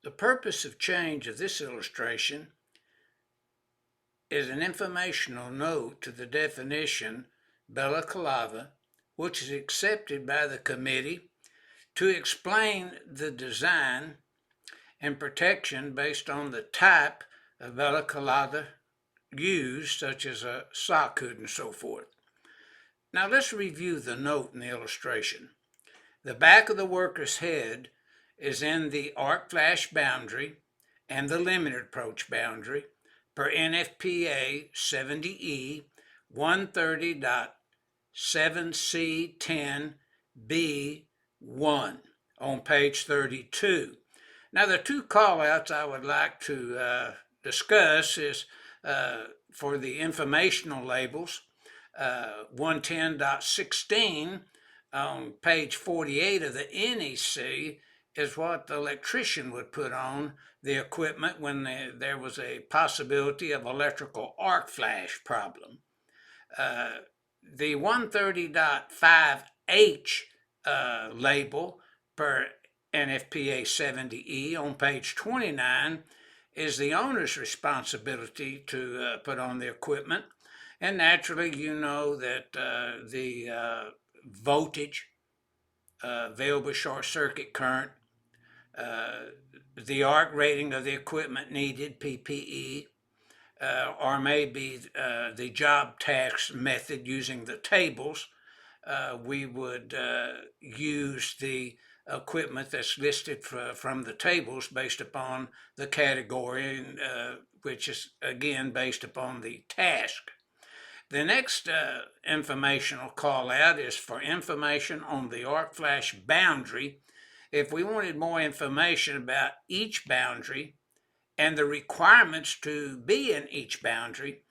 The purpose of change of this illustration is an informational note to the definition Balaclava, which is accepted by the committee to explain the design and protection based on the type of Balaclava used, such as a sock hood and so forth. Now let's review the note in the illustration. The back of the worker's head is in the arc flash boundary and the limited approach boundary per NFPA 70E 130.7C10B1 on page 32. Now the two callouts I would like to discuss is for the informational labels. 110.16 on page 48 of the NEC is what the electrician would put on the equipment when there was a possibility of electrical arc flash problem. The 130.5H label per NFPA 70E on page 29 is the owner's responsibility to put on the equipment. And naturally, you know that the voltage, available short circuit current, the arc rating of the equipment needed, PPE, or maybe the job task method using the tables. We would use the equipment that's listed from the tables based upon the category, which is again based upon the task. The next informational call out is for information on the arc flash boundary. If we wanted more information about each boundary and the requirements to be in each boundary,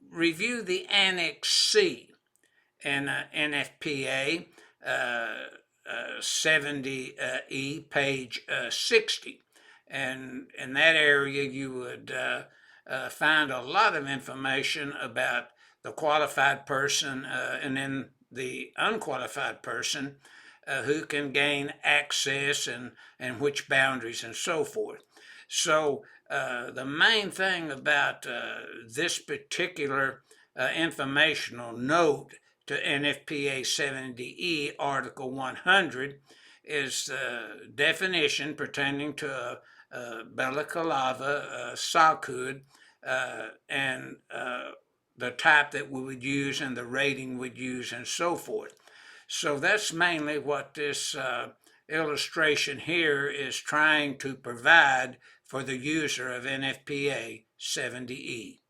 review the Annex C in NFPA 70E, page 60. And in that area, you would find a lot of information about the qualified person and then the unqualified person who can gain access and which boundaries and so forth. So the main thing about this particular informational note to NFPA 70E Article 100 is the definition pertaining to a balaclava, sock hood, and the type that we would use and the rating we'd use and so forth. So that's mainly what this illustration here is trying to provide for the user of NFPA 70E.